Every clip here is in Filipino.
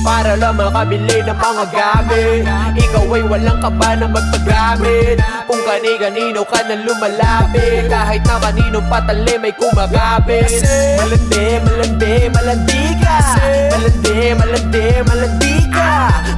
para lang makabili ng mga gamit. Ikaw ay walang kaba na magpagamit. Kung kani-kanino ka na lumalapit, kahit na kaninong patali may kumagapit. Malandi, malandi, malandi ka. Malandi, malandi, malandi ka.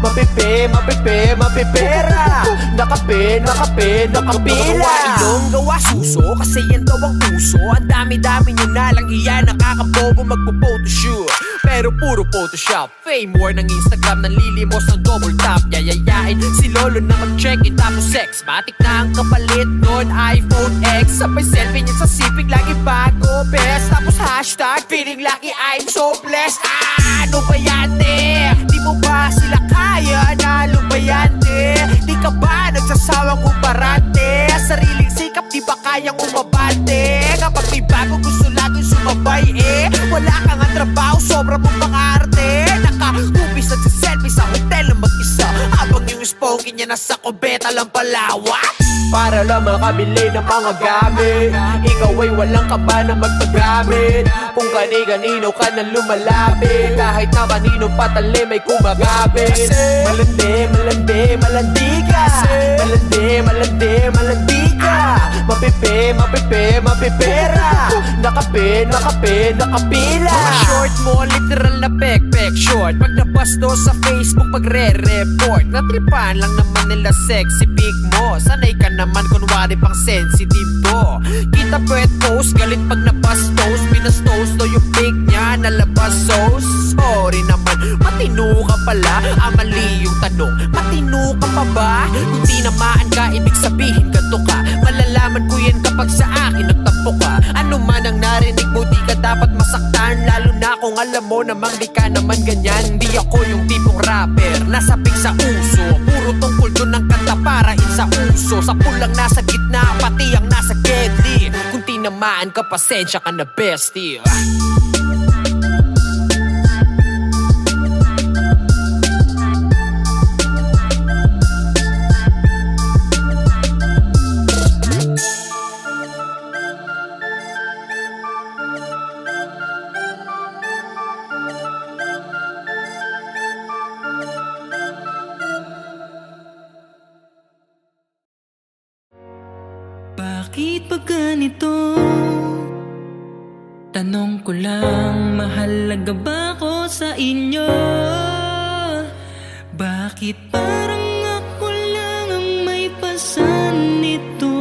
Mapipe, mapipe, mapipera. Nakape, nakape, nakapila. Ilong gawa suso, kasi yan daw ang uso. Ang dami-dami nyo na lang iyan, nakakabobo magpo-photoshoot. Pero puro Photoshop, fame war ng Instagram, nanlilimos ng double tap. Yayayain si Lolo na mag-check-in tapos sex. Matik na ang kapalit nun, iPhone X. Sabay selfie niya sa sipig, lagi bago, best. Tapos hashtag, feeling lucky, I'm so blessed. Ano ba yan, te? Di mo ba sila kaya? Nalo ba yan, te? Di ka ba nagsasawang umarante? Sariling sikap, di ba kayang umabante? Kapag may bago gusto laging sumabay, eh. Wala kang ang trabaho, sobra mong pang-arte. Naka-hubis at selfie sa hotel na mag-isa, habang yung spongy niya nasa kubeta lang palawa. Para lang makabili ng mga gamit. Ikaw ay walang kaba na magpagamit. Kung kani-kanino ka na lumalapit, kahit na kaninong patali may kumagapit. Malandi, malandi, malandi ka. Malandi, malandi, malandi ka. Mapipe, mapipe, mapipera. Nakape, nakape, nakapila. Mga short mo, literal na pek-pek short. Pag nabasto sa Facebook, magre-report. Natripan lang naman nila sexy big mo. Sanay ka naman kunwari pang sensitive to. Kita pwet post, galit pag nabastos. Binastos to yung big niya, nalabas sauce. Sorry naman, matino ka pala. Mali yung tanong, matino ka pa ba? Kung tinamaan ka, ibig sabihin ganto ka. Malalaman ko yan kapag sa akin nagtampo ka. Ano man ang narinig mo, di ka dapat masaktan. Lalo na kung alam mo namang di ka naman ganyan. Di ako yung tipong rapper, nasabik sa uso. Puro tungkol doon ang kanta para sa uso. Sa pulang nasa gitna, pati ang nasa gedli. Kung tinamaan ka, pasensya ka na bestie. Bakit ba ganito? Tanong ko lang, mahalaga ba ako sa inyo? Bakit parang ako lang ang may pasan nito?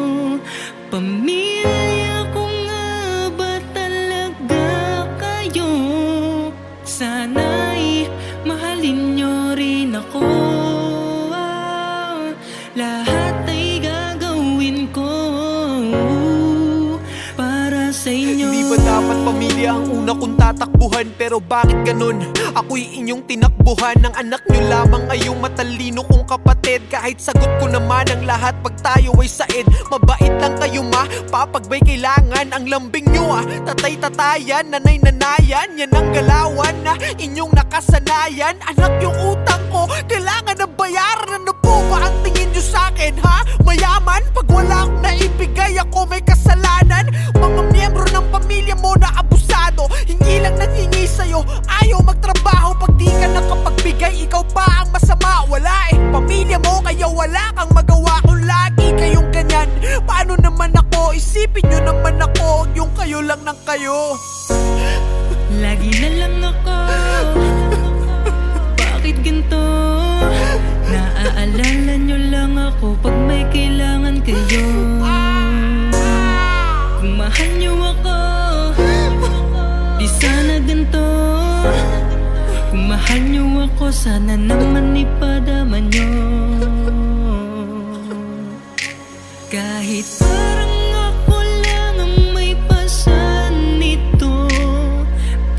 Pamilya ko nga ba talaga kayo? Sana'y mahalin nyo rin ako. Lahat ay gagawin ko para sa inyo. Hindi ba dapat pamilya ang una kong tatakbuhan? Pero bakit ganun? Ako'y inyong tinakbuhan. Ng anak nyo lamang ay yung matalino kong kapatid. Kahit sagot ko naman ang lahat pag tayo ay said. Mabait lang kayo ma, papagbay kailangan. Ang lambing nyo tatay-tatayan, nanay-nanayan. Yan ang galawan na inyong nakasanayan. Anak yung utang ko, kailangan na bayaran. Ano po ba ang tingin nyo sa'kin ha? Mayaman? Pag wala akong naibigay, ako may kasalanan. Mga miyembro ng pamilya mo na abusado, hingi lang nang hingi sa'yo, ayaw magtrabaho. Pag di ka nakapagbigay, ikaw pa ang masama. Wala pamilya mo, kaya wala kang magawa. Kung lagi kayong ganyan, paano naman ako? Isipin nyo naman ako, yung kayo lang ng kayo. Lagi na lang ako, bakit ganito? Naaalala nyo lang ako pag may kailangan kayo. Kung mahal nyo ako, di sana ganito. Kung mahal nyo ako, sana naman ipadama nyo. Kahit parang ako lang ang may pasan nito,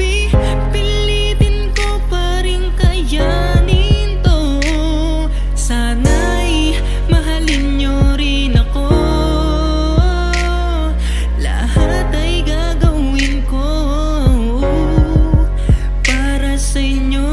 pipilitin ko pa rin kayanin to. Sana'y mahalin nyo rin ako. Lahat ay gagawin ko para sa inyo.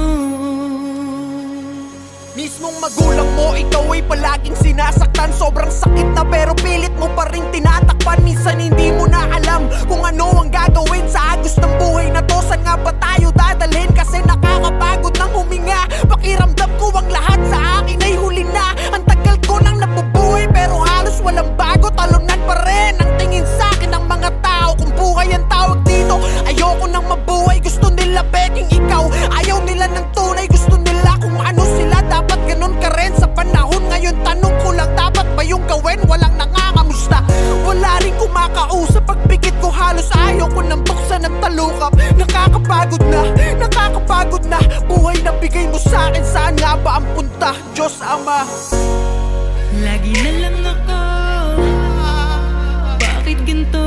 Mismong magulang mo, ikaw ay palaging sinasaktan. Sobrang sakit na pero pilit mo pa rin tinatakpan. Minsan hindi mo na alam kung ano ang gagawin sa agos ng buhay na to. Saan nga ba tayo dadalhin? Kasi nakakapagod ng huminga. sa'kin, saan nga ba ang punta? Diyos Ama. Lagi na lang ako, bakit ganito?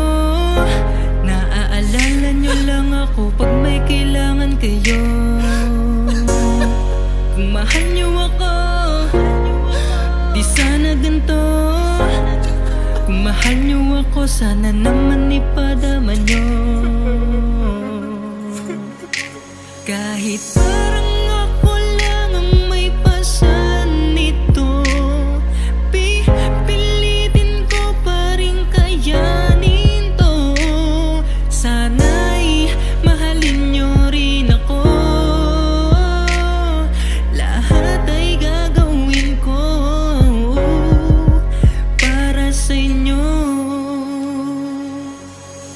Naaalala nyo lang ako pag may kailangan kayo. Kung mahal nyo ako, di sana ganito. Kung mahal nyo ako, sana naman ipadama nyo. Kahit parang ako lang ang may pasan nito, pipilitin ko pa rin kayanin to. Sana'y mahalin nyo rin ako, lahat ay gagawin ko para sa inyo.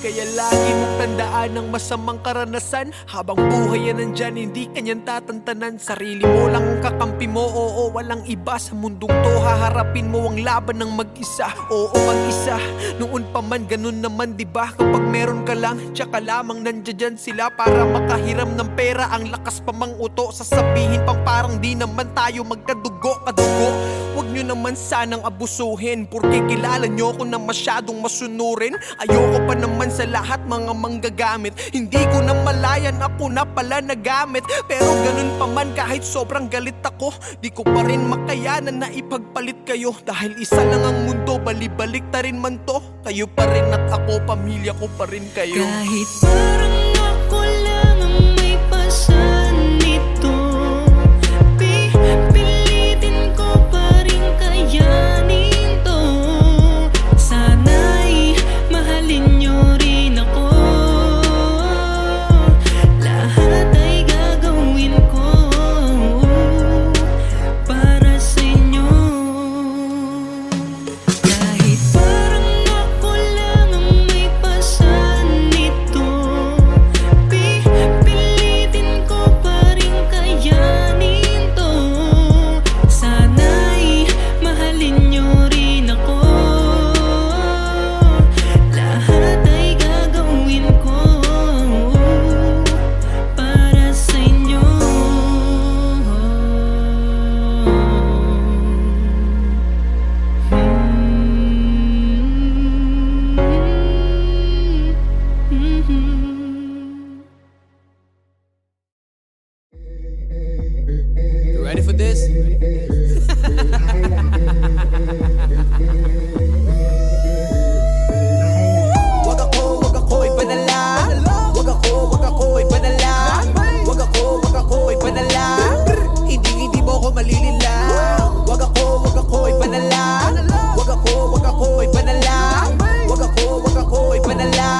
Kaya lagi mong tandaan ang masamang karanasan. Habang buhay yan nandyan, hindi kanyan tatantanan. Sarili mo lang ang kakampi mo, oo, walang iba. Sa mundong to, haharapin mo ang laban ng mag-isa. Oo, mag-isa, noon pa man, ganun naman, diba? Kapag meron ka lang, tsaka lamang nandiyan sila para makahiram ng pera. Ang lakas pa mang uto, sasabihin pang parang di naman tayo magkadugo, kadugo. Huwag nyo naman sanang abusuhin, porque kilala nyo ko na masyadong masunurin. Ayoko pa naman sa lahat mga manggagamit. Hindi ko na malayan, ako na pala nagamit. Pero ganun pa man, kahit sobrang galit ako, di ko pa rin makayanan na ipagpalit kayo. Dahil isa lang ang mundo, balibalik ta rin man to. Kayo pa rin at ako, pamilya ko pa rin kayo. Kahit parang ako lang ang may pasan nito, pipilitin ko pa rin kayanin to. Sana'y mahalin nyo rin ako, lahat ay gagawin ko para sa inyo. Kahit parang ako lang ang may pasan nito, pipilitin ko pa rin kayanin to. Sana'y mahalin nyo rin ako, lahat ay gagawin ko para sa inyo. You ready for this? Wag ako ipadala. Wag ako ipadala. Wag ako ipadala. Hindi mo ko malililang. Wag ako ipadala. Wag ako ipadala. Wag ako ipadala.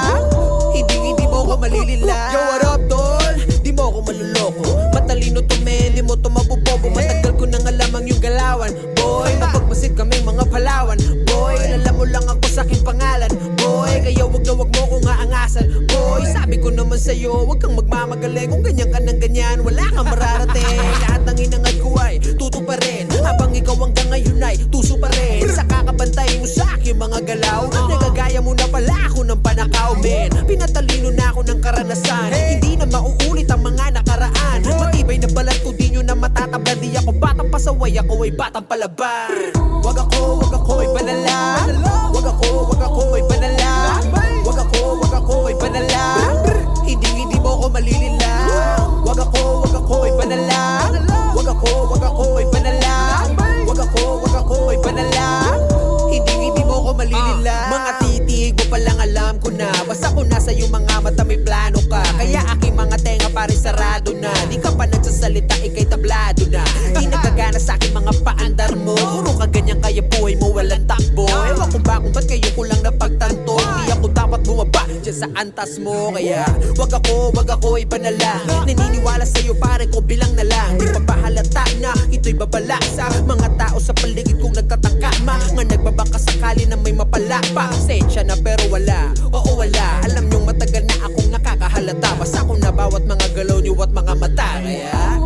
Hindi mo ko malililang. Yo, what up, tol? Di mo ko maluloko. Matalino to, men, di mo to mabubobo. Matagal ko nang alam ang iyong galawan. Boy, mapagmasid kaming mga Palawan. Boy, alam mo lang ako sa aking pangalan. Boy, kaya wag na wag mo kong aangasan. Boy, sabi ko naman sa'yo, wag kang magmamagaling. Kung ganyan ka ng ganyan, wala kang mararating. Lahat ng inangad ko ay tuto pa rin, habang ikaw hanggang ngayon ay tuso pa rin. Sa kakabantay mo sa aking mga galaw, nagagaya mo na pala ako ng panakaw, men. Pinatalino na ako ng karanasan, hindi na mauulit ang mga nakaraan. Matibay na balat ko, di nyo na matatabla. Di ako batang pasaway, ako ay batang palaban. Wag ako ipadala. Wag ako ipadala. Wag ako ipadala. Hindi mo ko malililang. Wag ako ipadala. Wag ako ipadala. Wag ako ipadala. Hindi mo ko malililang. Mga titig mo palang alam ko na, basta ko nasa iyong mga mata may plano ka. Kaya aking mga tenga pare sarado na. Di ka pa nagsasalita, ikay tablado na. Di nagkagana sa aking mga paandar mo. Puro ka ganyan kaya buhay mo walang takbo. Ewan ko ba kung ba't kayo ko lang napagtanto. Di ako dapat bumaba dyan sa antas mo. Kaya wag ako ipanala. Naniniwala sa'yo pare ko bilang na lang. Di papahalata na ito'y babala sa mga tao sa paligid kong nagtatangka. Mga nagbabaka sakali na may mapala pa. Sensya na pero wala, oo wala. Alam nyong matagal na akong nakakahalata. Basta ko na bawat mga galaw niyo at mga mata. Kaya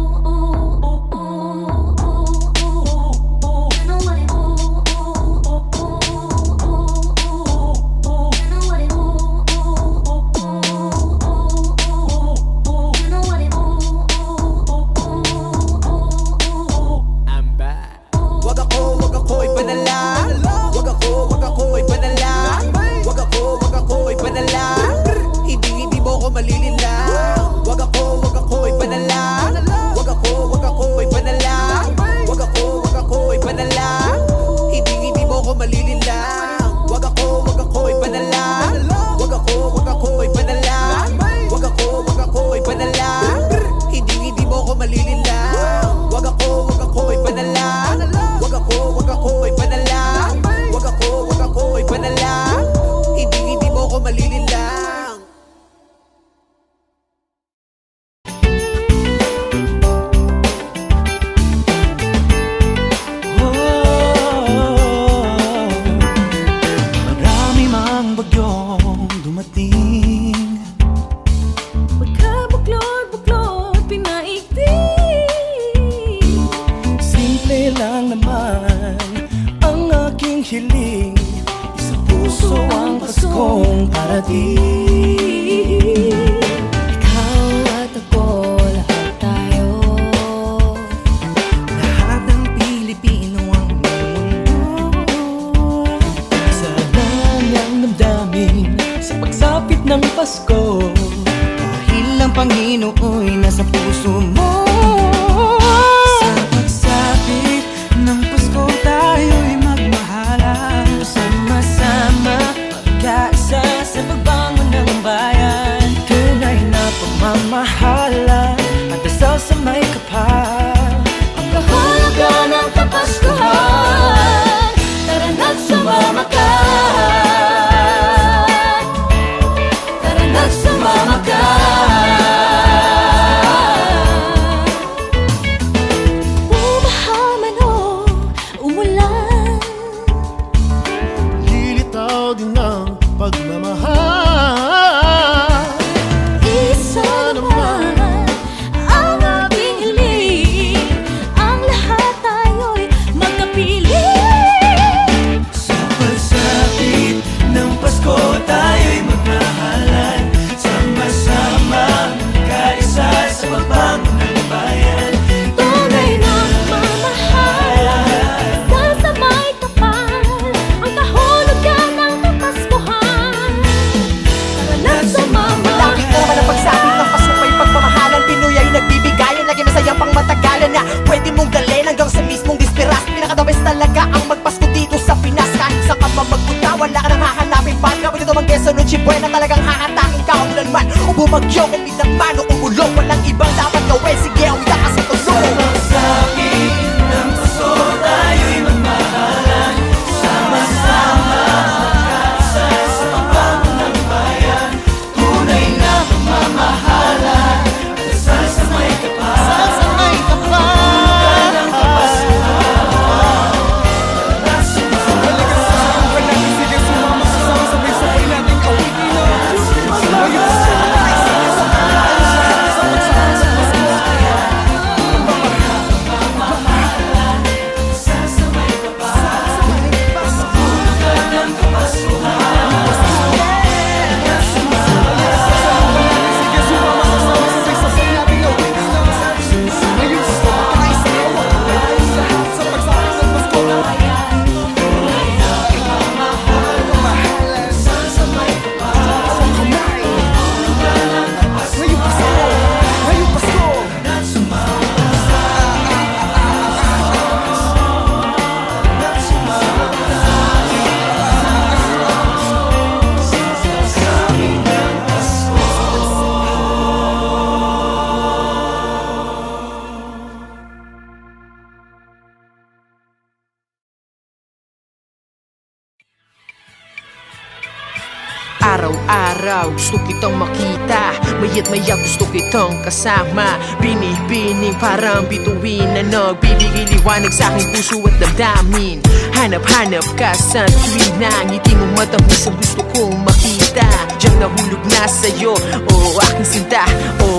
puso mo. Sa pagsapit ng Pasko tayo'y magmahalan, sama-sama magkaisa sa pagbangon ng bayan. Tunay na pagmamahalan at dasal sa may kapal. Ang kahulugan ng Kapaskuhan, tara na't sumama ka. Tara na't sumama ka. Umahaw man o umulan, lilitaw din ang pagmamahal. isa naman ang ating hiling, ang lahat tayo'y magkapiling. Sa pagsapit ng Pasko tayo'y magmahalan, sama-sama kaisa sa pagbangon ng bayan. Tunay na pagmamahal, sasamay kapal, ang kahulugan ng Kapaskuhan. Tara na't sumama. Malaki naman ang pagsabit ng Pasko may pagmamahalan. Pinoy ay nagbibigayan, lagi masayang pang matagalan na pwede mong dalhin hanggang sa mismong disperas. Pinaka-the best talaga ang magpasko dito sa Pinas. Kahit saan ka pa magpunta, wala ka nang hahanapin pa. Kapag ito mang Quezon o Chibuena, talagang hahatakin ka kung lanman. O bumagyo, kung binagman o kung ulong, walang ibang dapat gawin. Sige, ang ka sa tulong. Pagsapit ng Pasko tayo'y magmahalan, sama-sama magkaisa sa pagbangon ng bayan. Tunay na pagmamahalan, dasal sa may kapal. Sa may kapal ng Kapaskuhan, tara na't sumama. Sige, sumama sa sabay-sabay nating kawitin na Araw-araw gusto kitang makita, maya't maya gusto kitang kasama. Binibining parang bituin na nagbibigay liwanag sa aking puso at damdamin. Hanap-hanap ka sa tuwing na ngiti mong matamis ang gusto kong makita. Diyan nahulog na sa'yo, aking sinta,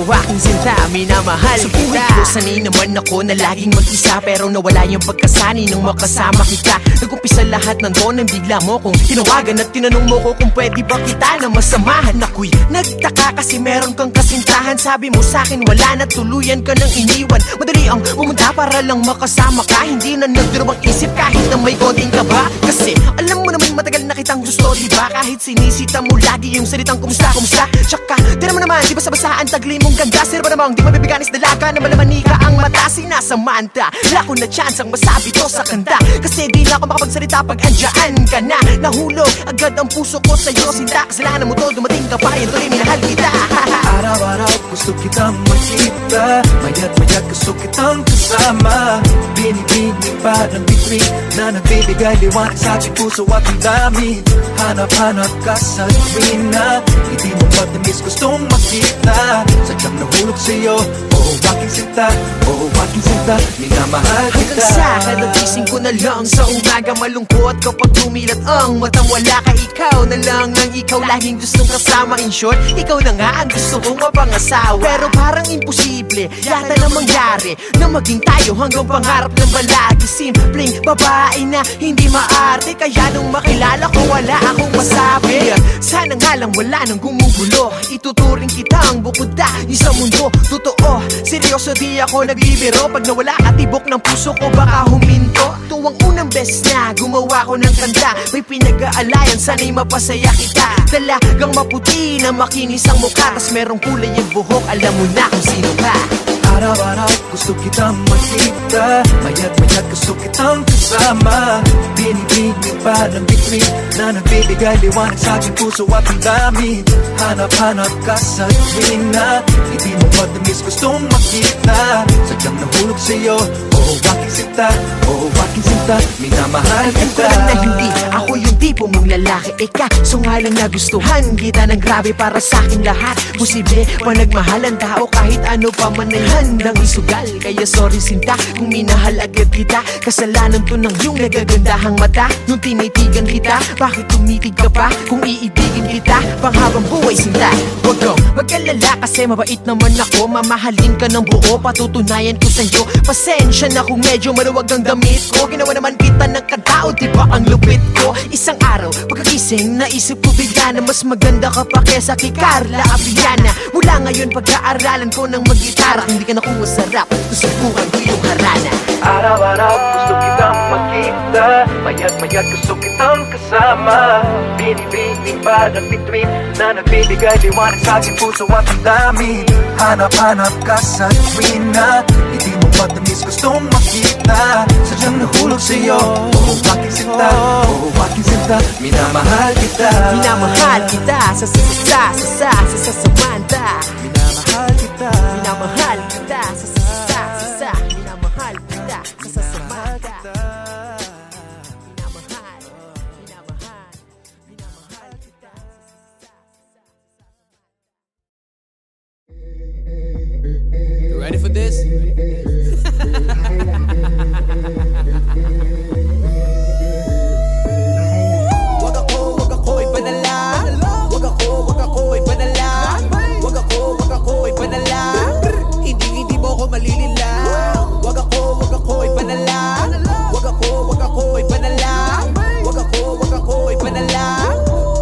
aking sinta, minamahal kita. Sa buhay ko, sanay naman ako na laging mag-isa, pero nawala yung pagkasani nung makasama kita. Nag-umpisa lahat ng doon ang bigla mo kong tinawagan at tinanong mo ko kung pwede ba kita na masamahan. Ako'y nagtaka kasi meron kang kasintahan. Sabi mo sa'kin wala na, tuluyan ka nang iniwan. Madali ang pumunta para lang makasama ka, hindi na nagdirumang isip kahit na may konting kaba. Kasi alam mo naman matagal na kitang gusto, diba? Kahit sinisita mo lagi yung salitang kumusta, kumusta. Tsaka, di naman naman, di basta-basaan tagli mong ganda. Sino ba namang di mabibiganis dalaga na malamani ka ang mata? Sinasamanta, wala ko na chance ang masabi to sa kanta. Kasi di na ako makapagsalita pag andyan ka na. Nahulog agad ang puso ko sa'yo, sinta. Kasalanan mo to, dumating ka pa, yun tuloy minahal kita. Araw-araw gusto kitang makita, maya't mayat gusto kitang kasama. Binibining parang bituin na nagbibigay liwanag sa aking puso at damdamin. Hanap-hanap ka sa tuwing na hindi mo matamis gustong makita. Sadyang nahulog sa'yo, aking sinta, aking sinta, minamahal kita. Hanggang sa kadagising ko na lang sa umaga, malungkot kapag dumilat ang matang wala ka. Ikaw na lang ng ikaw, laging gustong kasama. In short, ikaw na nga ang gusto kong mapangasawa. Pero parang imposible yata na mangyari na maging tayo hanggang pangarap ng balagi. Simpleng babae na hindi maarte, kaya nung makilala ko wala akong masabi. Sana nga lang wala nang gumugulo, ituturing kita ang bukod tayo sa mundo. Totoo, seryoso di ako nagbibiro. Pag nawala ka tibok ng puso ko baka huminto. Tuwang unang beses na gumawa ko ng kanta, may pinag-aalayan sana'y mapasaya kita. Talagang maputi na makinis ang mukha, tas merong kulay yung buhok, alam mo na kung sino ka. gusto kitang makita, maya't mayat gusto kitang kasama. Binibining pa ng bituin na nagbibigay liwanag sa aking puso at ang damdamin. Hanap-hanap ka sa tuwing na hindi mo matamis gustong makita. Sadyang nahulog sa'yo, oo aking sinta, oo aking sinta, minamahal kita. Alam na hindi ako yung tipo mong lalaki, ika so nga lang nagustuhan kita ng grabe para sa akin lahat. Posible pa nagmahal ang tao kahit ano pa man ay handang isugal. Kaya sorry sinta kung minahal agad kita. Kasalanan to ng iyong nagagandahang mata. Nung tinitigan kita, bakit tumitig ka pa? Kung iibigin kita, panghabang buhay sinta. Huwag kang mag-alala kasi mabait naman ako. Mamahalin ka ng buo, patutunayan ko sa'yo. Pasensya na kung medyo maluwag ang damit ko. Ginawa naman kita ng katao, di ba ang lupit ko? Isang araw, pagkagising, naisip ko bigla na mas maganda ka pa kesa kay Carla Aviana. Mula ngayon, pag-aaralan ko ng mag-gitara. Kung di ka nakuha sa rap, susubukan ko yung harana. Araw-araw gusto kitang makita, mayat-mayat gusto kitang kasama. Binibining pa ng bituin na nagbibigay liwanag sa aking puso at ang damdamin. Hanap-hanap ka sa tuwin na hindi mo matamis gustong makita. Sadyang nahulog sa'yo, oo aking sinta, oo aking sinta, minamahal kita. Minamahal kita sa Samantha. Minamahal kita, Minamahal kita sa minamahal kita sa Samantha. Minamahal kita. You ready for this? Wag ako ipanala. Wag ako ipanala. Wag ako ipanala. Hindi mo ko malililang. Wag ako ipanala. Wag ako ipanala. Wag ako ipanala.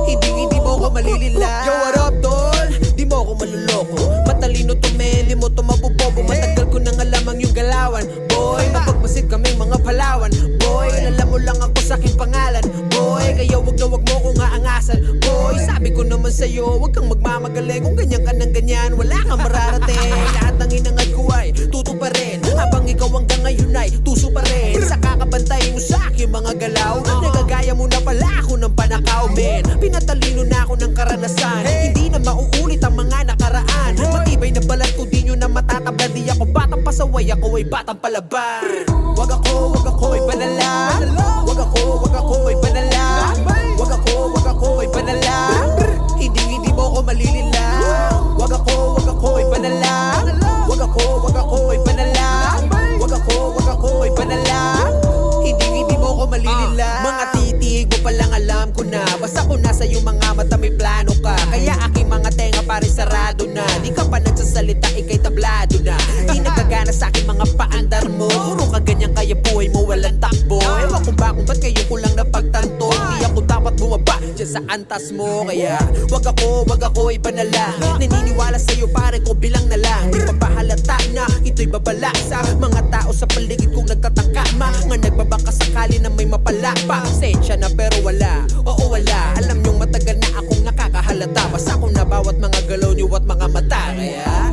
Hindi mo ko malililang. Yo, what up, tol? Di mo ko maluloko. Matalino to men, di mo to mabubobo. Matagal ko nang alam ang iyong galawan. Boy, napagmasid kaming mga Palawan. Boy, alam mo lang ako sa aking pangalan. Boy, kaya wag na wag mo kong aangasan. Boy, sabi ko naman sa'yo, wag kang magmamagaling. Kung ganyan ka ng ganyan, wala kang mararating. Lahat ng inangad ko ay tuto pa rin. Habang ikaw hanggang ngayon ay tuso pa rin. Sa kakabantay mo sa aking mga galaw, nagagaya mo na pala ako ng panakaw, men. Pinatalino na ako ng karanasan. Hindi na mauulit ang mga nakaraan. Matibay na balat ko, di nyo na matatabla. Di ako batang pasaway, ako ay batang palaban. Wag ako ipanala. Wag ako ipanala. Wag ako ipanala. Hindi mo ko malililang. Wag ako ipanala. Wag ako ipanala. Wag ako ipanala. Hindi mo ko malililang. Mga titig mo palang alam ko na. Basta ko nasa iyong mga mata may plano ka. Kaya aking mga tenga pare sarado na. Di ka pa nagsasalita, ikay tablado na. Di nagkagana sa aking mga paandar mo. Puro ka ganyan kaya buhay mo walang takbo. Ewan ko ba kung ba't kayo ko lang napagtanto. Di ako dapat bumaba dyan sa antas mo. Kaya wag ako ipanala. Naniniwala sa'yo pare ko bilang na lang. Di pa pahalata na ito'y babala sa mga tao sa paligid kong nagtatangka. Mga nagbabaka sakali na may mapala pa. Sensya na pero wala, oo wala. Alam nyong matagal na akong nakakahalata. Basta ko na bawat mga galaw niyo at mga mata. Kaya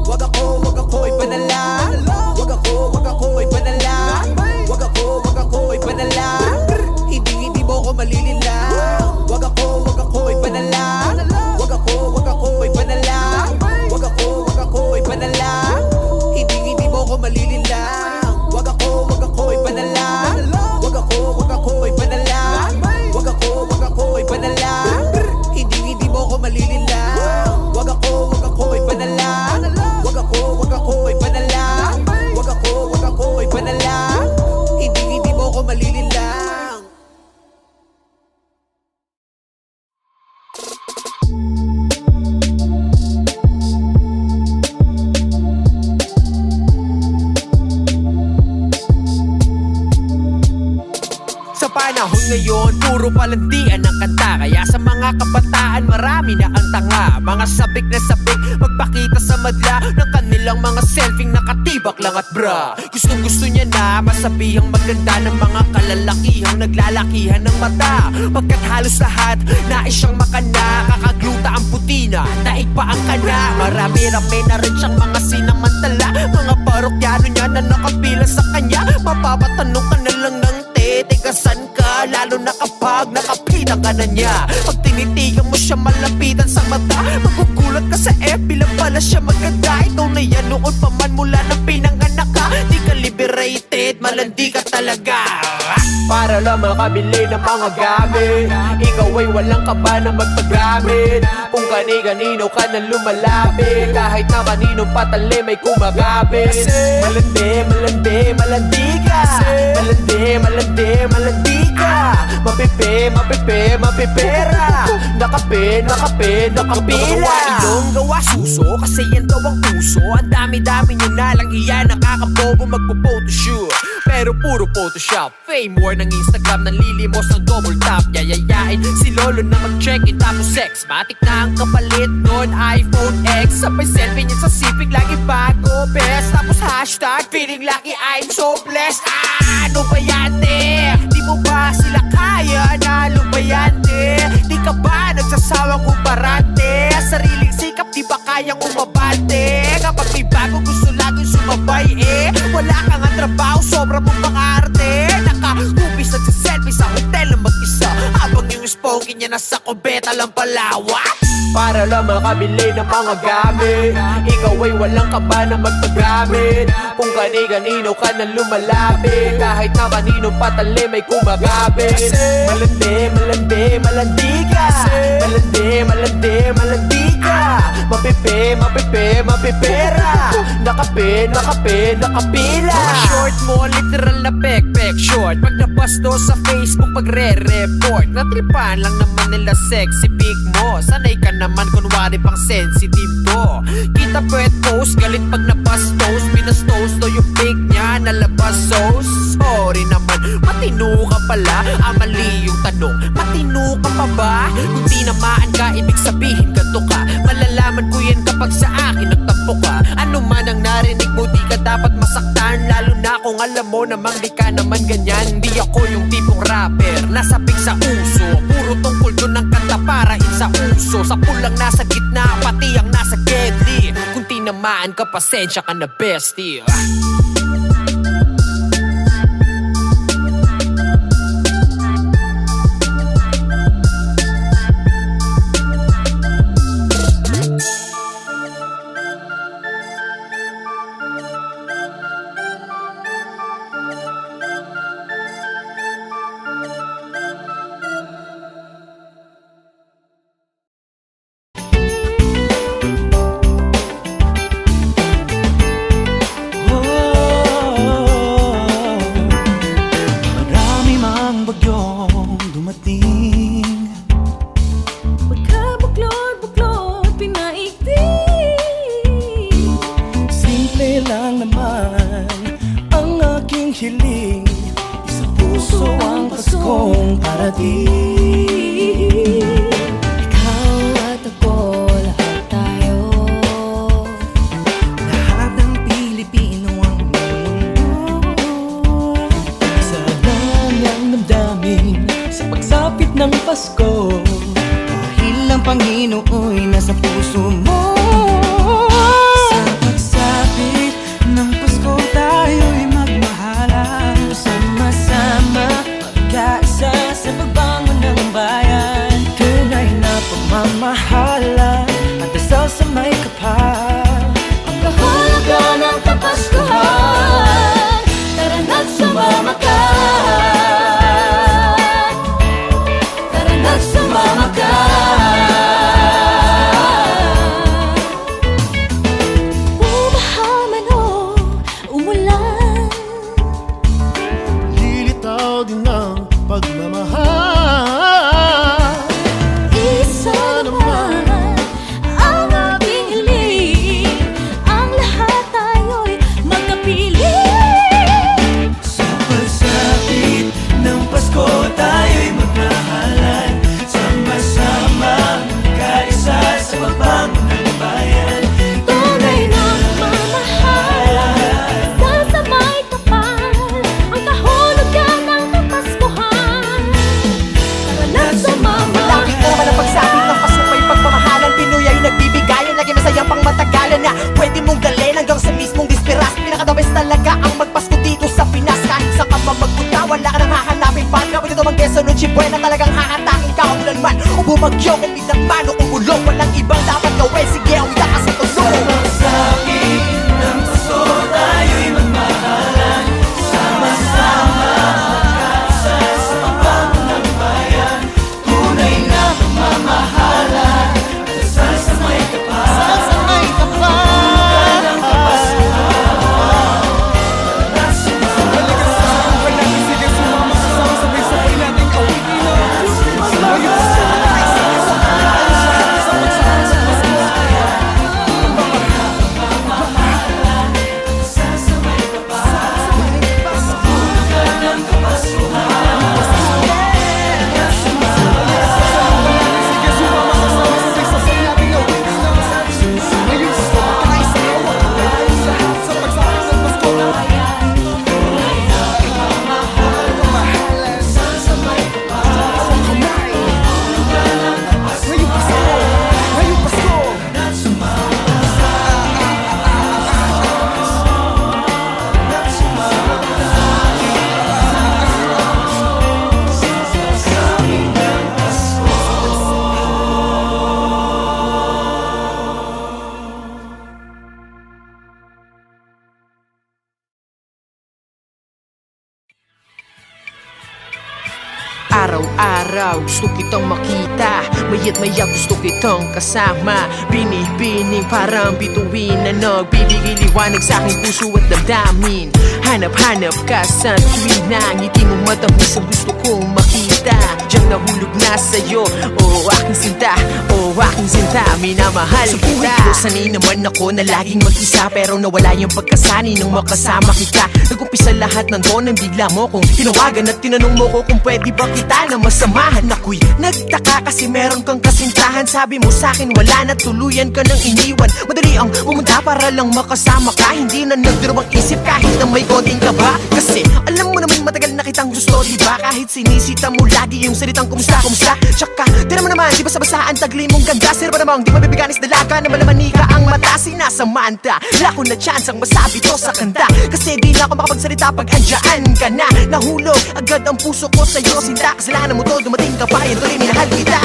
wag ako panahon ngayon, puro palandian ang kanta. Kaya sa mga kabataan, marami na ang tanga. Mga sabik na sabik, magpakita sa madla ng kanilang mga selfie nakatibak lang at bra. Gustong gusto niya na masabihang maganda ng mga kalalakihang naglalakihan ng mata. Pagkat halos lahat, nais siyang makana. Kakagluta ang putina, daig pa ang kana. Marami-rami na rin siyang mga sinamantala. Mga parokyano niya na nakapila sa kanya. Mapapatanong ka na lang ng tigasan ka, lalo na kapag nakapitan ka na niya. Pag tinitigan mo siya malapitan sa mata, magugulat ka sa FB lang pala siya maganda. Ito na yan noon pa man mula na pinanganak ka. Di ka liberated, malandi ka talaga. Para lang makabili ng mga gamit, ikaw ay walang kaba na magpagamit. Kung kani-kanino ka na lumalapit, kahit na kaninong patali may kumagapit. Malandi, malandi, malandi ka. Malandi, malandi, malandi ka. Mapipi, mapipi, mapipera. Nakape, nakape, nakapila. Gawa ilong, gawa suso, kasi yan daw ang uso. Ang dami-dami nyo na lang iya, nakakabobo magpo-photoshoot. Pero puro Photoshop, fame war ng Instagram, nanlilimos ng double tap. Yayayain si Lolo na mag-check-in tapos sex. Matik na ang kapalit nun, iPhone X. Sabay selfie niya sa sipig, lagi bago best. Tapos hashtag, feeling lucky, I'm so blessed. Ano ba yan, te? Di mo ba sila kaya na lubayante? Di ka ba nagsasawang umarante? Sariling sikap, di ba kayang umabante? Kapag may bago gusto laging sumabay wala kang ang trabaho, sobra mong pang-arte. Naka-hubis at selfie sa hotel na mag-isa, habang yung spoken niya nasa kubeta lang palawa. Para lang makabili ng mga gamit, ikaw ay walang kaba na magpagamit. Kung kani-kanino ka na lumalapit, kahit na kaninong patali may kumagapit. Malandi, malandi, malandi ka. Malandi, malandi, malandi ka. Mapipi, mapipi, mapipera. Nakape, nakape, nakapila. Mga short mo, literal na pek-pek short. Pag nabasto sa Facebook, pagre-report. Natripan lang naman nila sexy big mo. Sanay ka naman, kunwari pang sensitive to. Kita pwet post, galit pag nabastos. Binastos to yung big niya, nalabas sauce. Sorry naman, matino ka pala. Mali yung tanong, matino ka pa ba? Kung tinamaan ka, ibig sabihin ganto ka. Malalaman ko yan kapag sa akin nagtampo ka. Ano man ang narinig mo, di ka dapat masaktan. Lalo na kung alam mo namang di ka naman ganyan. Di ako yung tipong rapper, nasabik sa uso. Puro tungkol doon ang kanta para sa uso. Sa pulang nasa gitna, pati ang nasa gedli. Kung tinamaan ka, pasensya ka na bestie. Sa pagbangon ng bayan. araw gusto kitang makita, maya't maya gusto kitang kasama. Binibining parang bituin na nagbibigay liwanag sa aking puso at damdamin. Hanap-hanap ka sa tuwing na ngiti mong matamis ang gusto kong makita. Diyan nahulog na sa'yo, oh aking sinta, oh aking sinta, minamahal kita. Sa buhay ko sanay naman ako na laging mag-isa, pero nawala yung pagkasani nung makasama kita. Nag-umpisa lahat ng doon nang bigla mo kong tinawagan at tinanong mo ko kung pwede ba kita na masamahan. Ako'y nagtaka kasi meron kang kasintahan. Sabi mo sa'kin wala na, tuluyan ka nang iniwan. Madali ang pumunta para lang makasama ka, hindi na nagdurubang isip kahit na may konting kaba. Kasi alam mo naman matagal na kitang gusto, diba? Kahit sinisita mo lagi yung salitang kumusta, kumusta. Tsaka di naman di ba sabasaan tagli mong ganda. Sir ba namang di mabibiganis dalaga na malamani ka ang mata. Sinasamanta, wala ko na chance ang masabi to sa kanta, kasi di na ako makapagsalita pag andyan ka na. Nahulog agad ang puso ko sa'yo, sinta. Kasalanan mo to, dumating ka pa, yan tuloy minahal kita.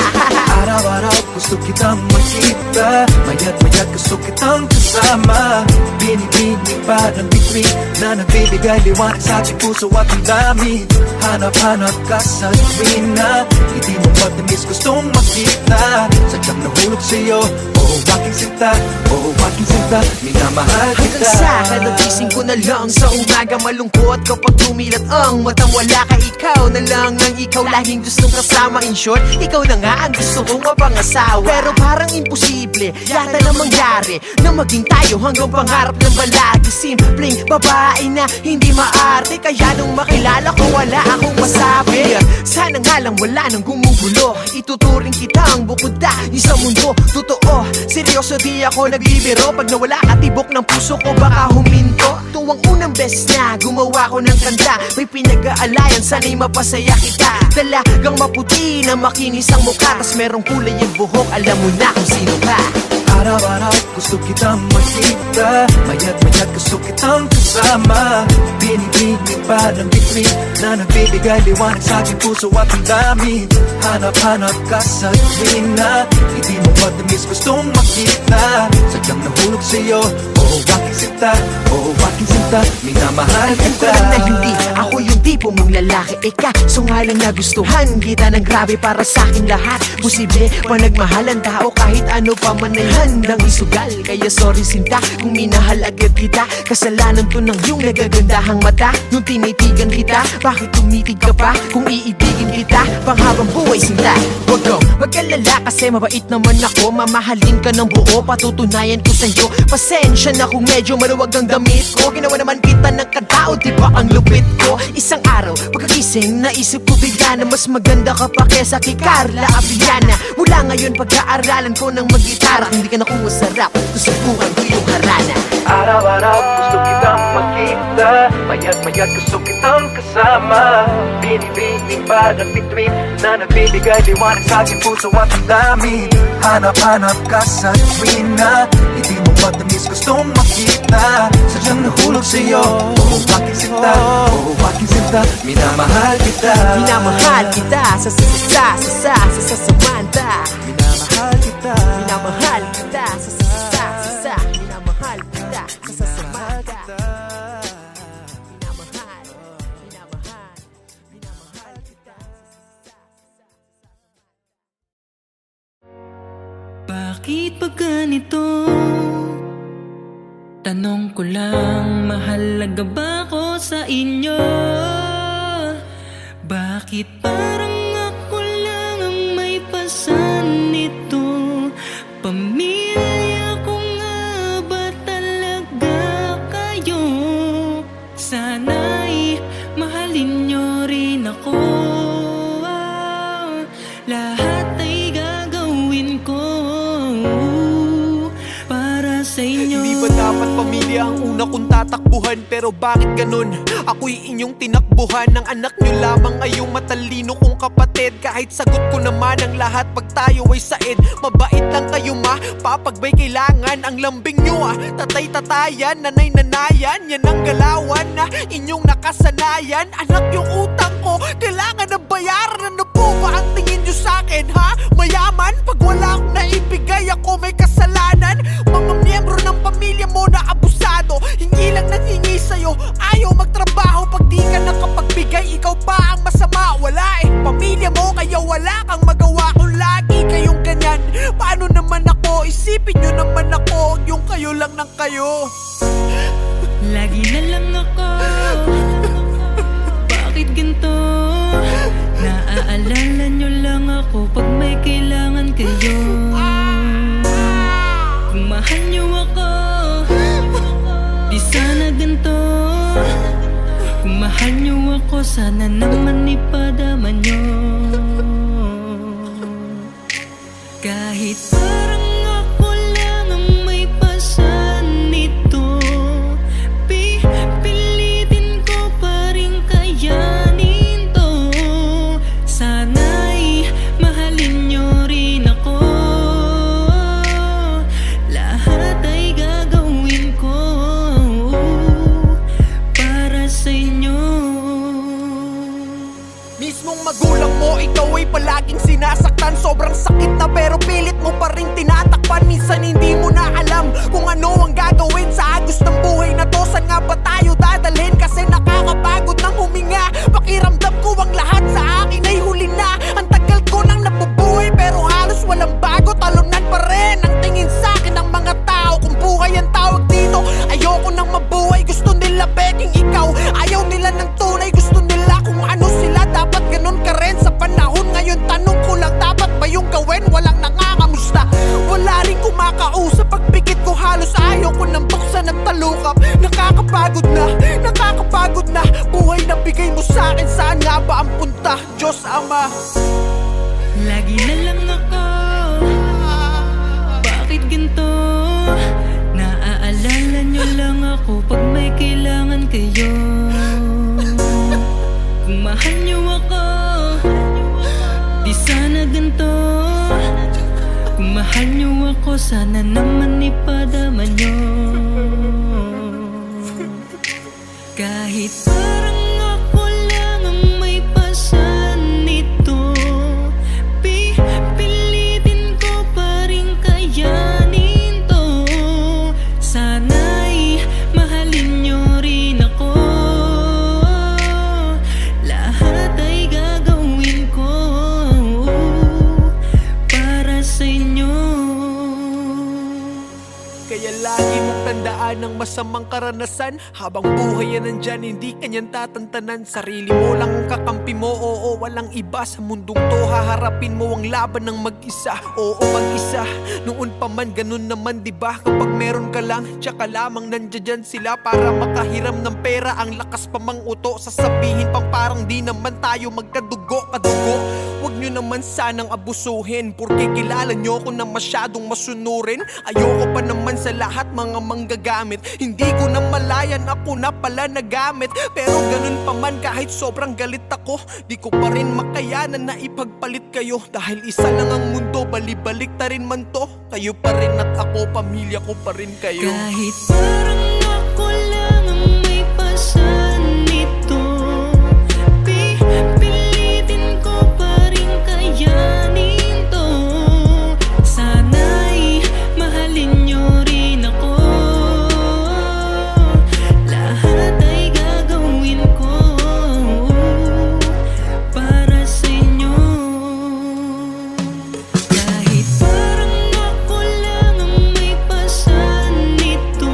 Araw-araw gusto kitang makita, maya't maya gusto kitang kasama. Binibining parang bituin na nagbibigay liwanag sa ating puso at ang dami. Hanap-hanap ka sa tuwing na hindi mo matamis gustong makita. Sadyang nahulog sa'yo, oh aking sinta, oh aking sinta, minamahal kita. Hanggang sa kadagising ko na lang sa umaga, malungkot kapag tumilat ang matang wala ka. Ikaw na lang ang ikaw laging gustong kasama. In short, ikaw na nga ang gusto kong mapangasawa. Pero parang imposible yata na mangyari na maging tayo hanggang pangarap ng balagi. Simpleng babae na hindi maarte, kaya nung makilala ko wala akong masabi. Sana nga lang wala nang gumugulo, ituturing kita ang bukod tayo sa mundo. Totoo, seryoso di ako nagbibiro, pag nawala ka tibok ng puso ko baka huminto. Tuwang unang beses na gumawa ko ng kanta, may pinag-aalayan sana'y mapasaya kita. Talagang maputi na makinis ang mukha, tas merong kulay ang buhok, alam mo na kung sino ka. Araw-araw gusto kitang makita, maya't maya gusto kitang kasama. Binibining parang bituin na nagbibigay liwanag sa aking puso at ang dami. Hanap-hanap ka sa tuwing na hindi mo matamis gustong makita. Sadyang nahulog sa'yo, oh aking sinta, oh aking sinta, minamahal kita. Alam ko lang na hindi ako yung tipo mong lalaki, ika so nga lang nagustuhan kita ng grabe para sa akin lahat. Posible pa nagmahal ang tao kahit ano pa man ay handang isugal. Kaya sorry sinta kung minahal agad kita, kasalanan to ng iyong nagagandahang mata. Nung tinitigan kita, bakit tumitig ka pa? Kung iibigin kita panghabang buhay sinta, huwag kang mag-alala kasi mabait naman ako. Mamahalin ka ng buo, patutunayan ko sa'yo. Pasensya na kung medyo maluwag ang damit ko, ginawa naman kita ng katao, diba ang lupit ko? Isang araw, pagkagising, naisip ko bigla na mas maganda ka pa kesa kay Carla Abiliana. Mula ngayon pag-aaralan ko ng mag-gitara, hindi ka na kung masarap, susubukan ko yung harana. Araw-araw gusto kitang makita, maya't maya gusto kitang kasama. Binibining parang bituin na nagbibigay liwanag sa aking puso at ang dami. Hanap-hanap ka sa tuwing na hindi mo matamis gustong makita. Sadyang nahulog sa'yo, oh aking sinta, oh aking sinta, minamahal kita. Minamahal kita sa Samantha. Minamahal kita, Minamahal kita sa minamahal kita sa Samantha. Minamahal kita. Bakit ba ganito? Tanong ko lang, mahalaga ba ako sa inyo? Bakit parang ako lang ang may pasan nito? Pamilya ko nga ba talaga kayo? Sana'y mahalin nyo rin ako. Lahat ay gagawin ko para sa inyo. Hindi ba dapat pamilya ang una kong tatakbuhan? Pero bakit ganun? Ako'y inyong tinakbuhan. Ang anak nyo lamang ay yung matalino kong kapatid. Kahit sagot ko naman ang lahat pag tayo ay said. Mabait lang kayo ma, papagbay kailangan. Ang lambing nyo tatay-tatayan, nanay-nanayan. Yan ang galawan na inyong nakasanayan. Anak yung utang ko, kailangan na bayaran. Ano po ba ang tingin nyo sa'kin ha? Mayaman? Pag wala akong naibigay ako may kasalanan. Mga miyembro ng pamilya mo na abusado, hindi lang nanghingi sa'yo, ayaw magtrabaho. Pag di ka nakapagbigay, ikaw pa ang masama. Wala pamilya mo kaya kayo lang ng kayo. Lagi na lang ako, bakit ganito? Naaalala nyo lang ako pag may kailangan kayo. Kung mahal nyo ako, di sana ganito. Kung mahal nyo ako, sana naman ipadama nyo. Kahit parang ako lang ang may pasan nito, pipilitin ko pa rin kayanin to. Sana'y mahalin nyo rin ako, lahat ay gagawin ko para sa inyo. Mismong magulang mo, ikaw ay palaging sinasaktan. Sobrang sakit na pero pilit mo pa rin tinatakpan. Minsan hindi mo na alam kung ano ang gagawin sa agos ng buhay na to. Saan nga ba tayo dadalhin? Kasi nakakapagod ng huminga. Pakiramdam ko ang lahat sa akin ay huli na. Ang tagal ko nang nabubuhay pero halos walang bago. Talunan pa rin ang tingin sa akin ng mga tao. Kung buhay ang tawag dito, ayoko nang mabuhay. Gusto nila peking ikaw, ayaw nila ng tunay. Gusto nila kung ano sila, dapat ganun ka rin sa panahon ngayon. Tanong ko lang, dapat ba yung gawin? Walang nangangamusta, wala rin kumakausap. Pagpikit ko halos ayaw ko nang buksan ng talukap. Nakakapagod na buhay na bigay mo sa akin. Saan nga ba ang punta? Diyos Ama. Lagi na lang ako, bakit ganito? Naaalala nyo lang ako pag may kailangan kayo. Kung mahal nyo ako, di sana ganito. Kung mahal nyo ako, sana naman ipadama nyo. Kahit parang ako lang ang may pasan nito, pipilitin ko pa rin kayanin to. Sana'y mahalin nyo rin ako, lahat ay gagawin ko para sa inyo. Kaya lagi mong tandaan ang masamang karanasan. Habang buhay yan nandyan, hindi kanyan tatantanan. Sarili mo lang ang kakampi mo, oo, walang iba. Sa mundong to, haharapin mo ang laban ng mag-isa. Oo, mag-isa, noon pa man, ganun naman diba? Kapag meron ka lang, tsaka lamang nandiyan sila para makahiram ng pera. Ang lakas pa mang uto, sasabihin pang parang di naman tayo magkadugo. Huwag nyo naman sanang abusuhin, porque kilala nyo ko na masyadong masunurin. Ayoko pa naman sa lahat mga manggagamit. Hindi ko na malayan, ako na pala nagamit. Pero ganun pa man, kahit sobrang galit ako, di ko pa rin makayanan na ipagpalit kayo. Dahil isa lang ang mundo, balibalik ta rin man to. Kayo pa rin at ako, pamilya ko pa rin kayo. Kahit parang ako lang ang may pasan nito, pipilitin ko pa rin kayanin to. Sana'y mahalin nyo rin ako, lahat ay gagawin ko para sa inyo. Kahit parang ako lang ang may pasan nito,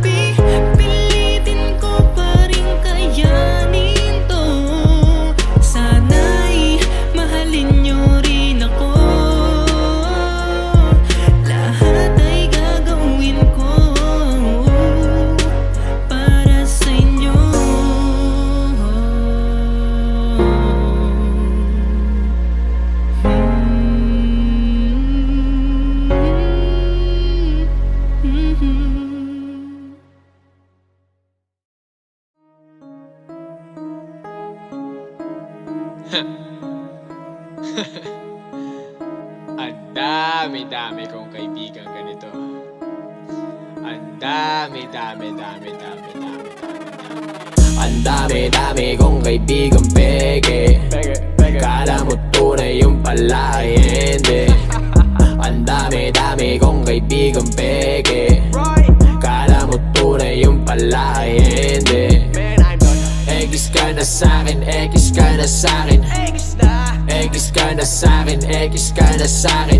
pipilitin ko pa rin kayanin to. Sana'y mahalin nyo rin ako, lahat ay gagawin ko para sa inyo. Ang dami-dami kong kaibigan ganito. Ang dami-dami. Ang dami-dami kong kaibigan peke. Kala mo tunay yung pala ay hindi. Ang dami-dami kong kaibigan peke. Kala mo tunay yung pala ay hindi. X ka na sa'kin, X ka na sa'kin, X ka na sa'kin, X ka na sa'kin,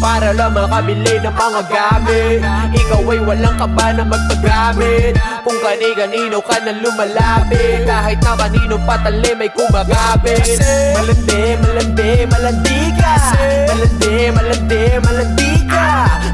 para lang makabili ng mga gamit. Ikaw ay walang kaba na magpagamit kung kani-kanino ka na lumalapit. Kahit na kanino patali may kumagabit. Malandi, malandi, malandi ka. Malandi, malandi, malandi ka.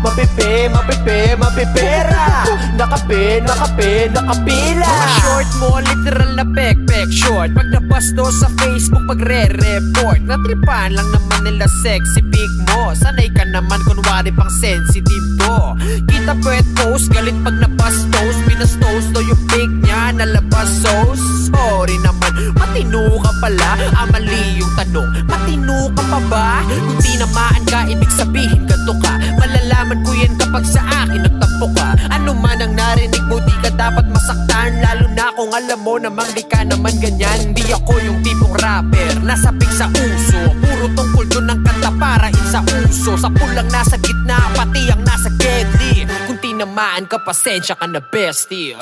Mapipe, mapipe, mapipera. Nakape, nakape, nakapila. Mga short mo, literal na pek-pek short. Pag nabasto sa Facebook, pagre-report. Natripan lang naman nila sexy pic mo. Sanay ka naman kunwari pang sensitive to. Kita pwet post, galit pag nabastos. Binastos to yung pic niya, nalabas sauce. Sorry naman, matino ka pala. Mali yung tanong, matino ka pa ba? Kung tinamaan ka, ibig sabihin ganto ka. Malalaman ko yan kapag sa akin nagtampo ka. Ano man ang narinig mo, di ka dapat masaktan. Lalo na kung alam mo namang di ka naman ganyan. Di ako yung tipong rapper, nasabik sa uso. Puro tungkol doon ang kanta para sa uso. Sa pulang nasa gitna, pati ang nasa gedli. Kung tinamaan ka, pasensya ka na bestie.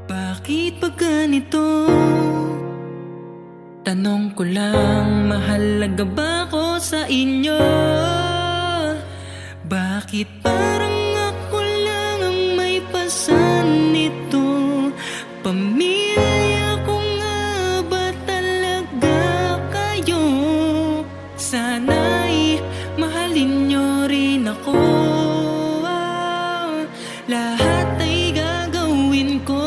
Bakit ba ganito? Tanong ko lang, mahalaga ba ako sa inyo? Bakit parang ako lang ang may pasan nito? Pamilya ko nga ba talaga kayo? Sana'y mahalin nyo rin ako. Lahat ay gagawin ko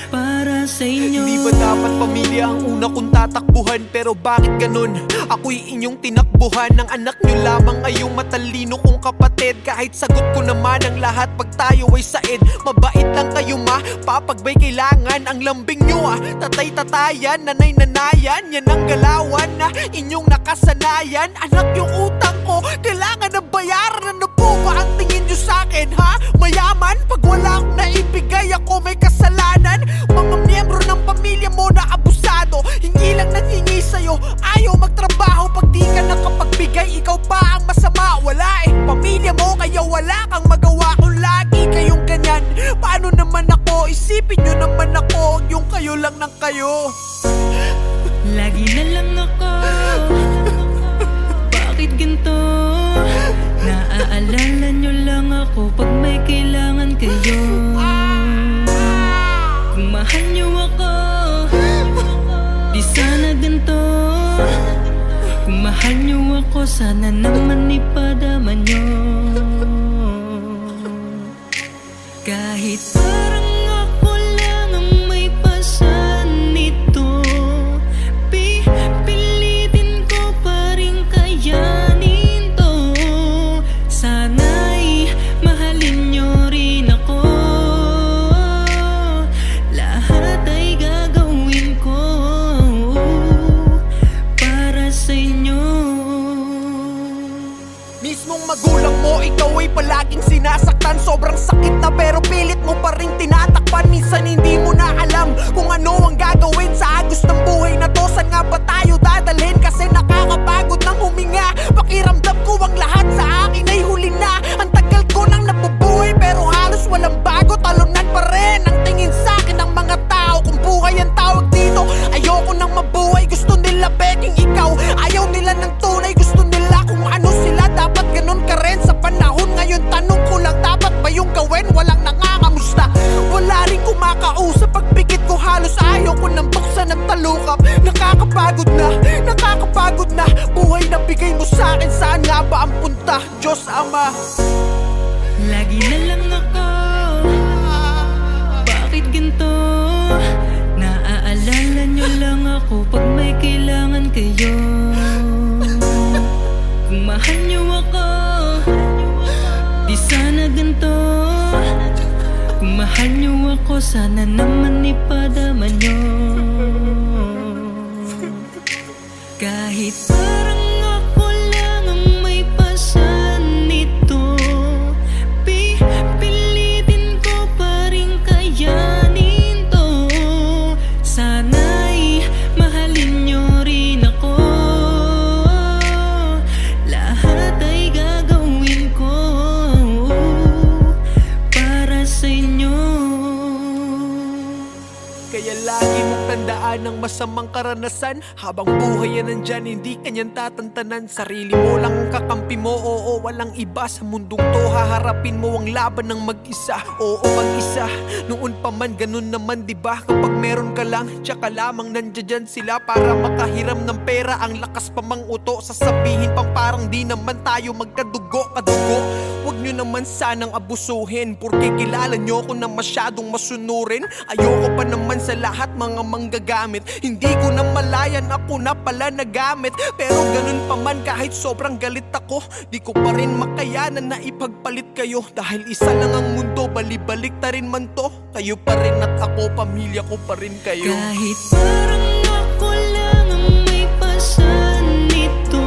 para sa inyo. Hindi ba dapat pamilya ang una kong tatakbuhan? Pero bakit ganun? Ako'y inyong tinakbuhan. Ng anak nyo lamang ay yung matalino kong kapatid. Kahit sagot ko naman ang lahat pag tayo ay said. Mabait lang kayo ma, papagbay kailangan. Ang lambing nyo tatay-tatayan, nanay-nanayan. Yan ang galawan na inyong nakasanayan. Anak yung utang ko, kailangan na bayaran. Ano po ba ang tingin nyo sa'kin ha? Mayaman? Pag wala akong naibigay, ako may kasalanan. Mga miyembro ng pamilya mo na abusado, hingi lang nang hingi sa'yo, ayaw magtrabaho. Pag di ka nakapagbigay, ikaw pa ang masama. Wala pamilya mo, kaya wala kang magawa. Kung lagi kayong ganyan, paano naman ako? Isipin nyo naman ako, yung kayo lang ng kayo. Lagi na lang ako, bakit ganito? Naaalala nyo lang ako pag may kailangan kayo. Kung mahal nyo ako, di sana ganito. Kung mahal nyo ako, sana naman ipadama nyo. Kahit parang ako lang ang may pasan nito, pipilitin ko pa rin kayanin to. Sana'y mahalin nyo rin ako. Lahat ay gagawin ko para sa inyo. Mismong magulang mo, ikaw ay palaging sinasaktan. Sobrang sakit na pero pilit mo pa rin tinatakpan. Minsan hindi mo na alam kung ano ang gagawin sa agos ng buhay na to. Saan nga ba tayo dadalhin? Kasi nakakapagod ng huminga. Pakiramdam ko ang lahat sa akin ay huli na. Ang tagal ko nang nabubuhay pero halos walang bago. Talunan pa rin ang tingin sa akin ng mga tao. Kung buhay ang tawag dito, ayoko nang mabuhay. Gusto nila peking ikaw, ayaw nila ng tunay. Gusto nila kung ano sila, dapat ganun ka rin sa panahon ngayon. Tanong ko lang, dapat ba yung gawin? Walang nangangamusta, wala rin kumakausap. Pagpikit ko halos ayaw ko nang buksan ng talukap. Nakakapagod na buhay na bigay mo sa akin. Saan nga ba ang punta? Diyos Ama, lagi na lang ako, bakit ganito? Naaalala nyo lang ako pag may kailangan kayo. Kung mahal nyo ako, di sana ganito. Kung mahal nyo ako, sana naman ipadama nyo. Kahit parang ako lang ang may pasan nito, pipilitin dumaan ng masamang karanasan. Habang buhay yan nandyan, hindi kanyan tatantanan. Sarili mo lang ang kakampi mo, oo, walang iba. Sa mundong to, haharapin mo ang laban ng mag-isa. Oo, mag-isa, noon pa man, ganun naman diba? Kapag meron ka lang, tsaka lamang nandiyan sila para makahiram ng pera. Ang lakas pa mang uto, sasabihin pang parang di naman tayo magkadugo, kadugo. Huwag nyo naman sanang abusuhin, porque kilala nyo ko na masyadong masunurin. Ayoko pa naman sa lahat mga manggagamit. Hindi ko na malayan, ako na pala nagamit. Pero ganun pa man, kahit sobrang galit ako, di ko pa rin makayanan na ipagpalit kayo. Dahil isa lang ang mundo, balibalik ta rin man to. Kayo pa rin at ako, pamilya ko pa rin kayo. Kahit parang ako lang ang may pasan nito,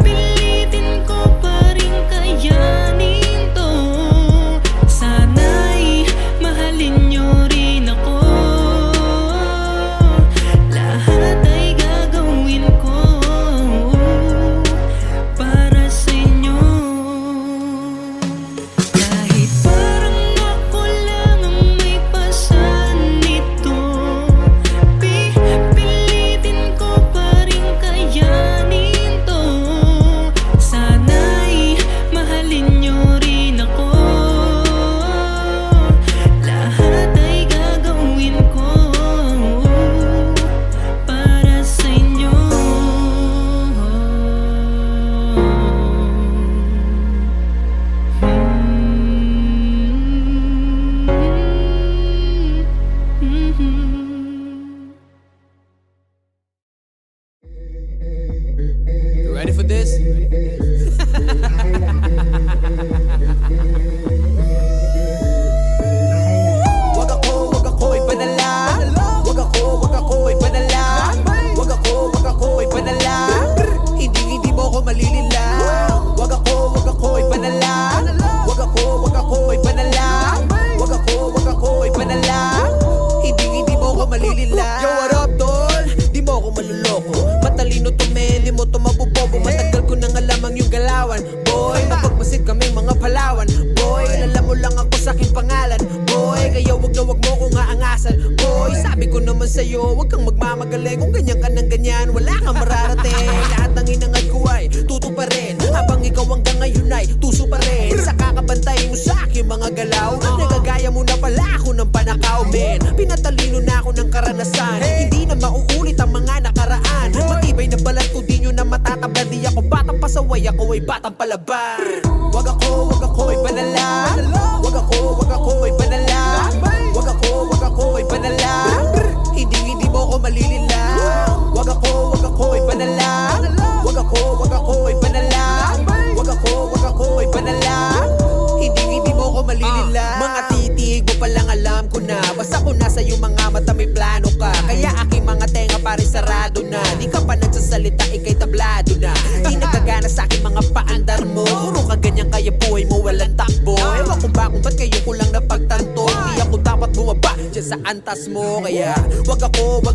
pilitin ko pa rin kayanin to. Sana'y mahalin nyo rin ako, lahat ay gagawin ko para sa inyo. Kahit parang ako lang ang may pasan nito, pilitin ko pa rin kayanin to. Sana'y mahalin nyo rin ako, lahat ay gagawin ko para sa inyo. You ready for this? Wag ako'y padala. Wag ako'y padala. Wag ako'y padala. Hindi mo ko malililang. Wag ako'y padala. Wag ako'y padala. Wag ako'y padala. Hindi mo ko malililang. Yo, what up, tol? Di mo ko maluloko. Matalino to, men, di mo to mabubobo. Matagal ko nang alam ang iyong galawan. Boy, mapagmasid kaming mga Palawan. Boy, alam mo lang ako sa aking pangalan. Boy, kaya wag na wag mo kong aangasan. Boy, sabi ko naman sa'yo, wag kang magmamagaling. Kung ganyan ka ng ganyan, wala kang mararating. Lahat ng inangad ko ay tuto pa rin, habang ikaw hanggang ngayon ay tuso pa rin. Sa kakabantay mo sa aking mga galaw, nagagaya mo na pala ako ng panakaw, men. Pinatalino na ako ng karanasan, hindi na mauulit ang mga nakaraan. Matibay na balat ko, di nyo na matatabla. Di ako batang pasaway, ako ay batang palaban. Wag ako'y padala. Wag ako'y padala. Wag ako'y padala. Hindi mo ko malililang. Wag ako'y padala. Wag ako'y padala. Wag ako'y padala. Hindi mo ko malililang. Mga titig mo palang alam ko na, basta ko nasa iyong mga mata may plano ka. Kaya aking mga tenga pare sarado na. Di ka pa nagsasalita, ikay tablado na. Di nagkagana sa aking mga paandar mo. Puro ka ganyan kaya buhay mo walang takbo. Ewan ko ba kung ba't kayo ko lang napagtanto. Di ako dapat bumaba dyan sa antas mo. Kaya wag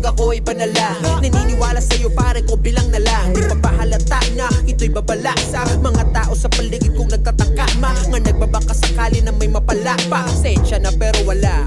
ako iba na lang. Naniniwala sa'yo pare ko bilang na lang. Di pa pahalata na ito'y babala sa mga tao sa paligid kong nagtatangka. Mga nagbabaka sakali na may mapala pa. Sensya na pero wala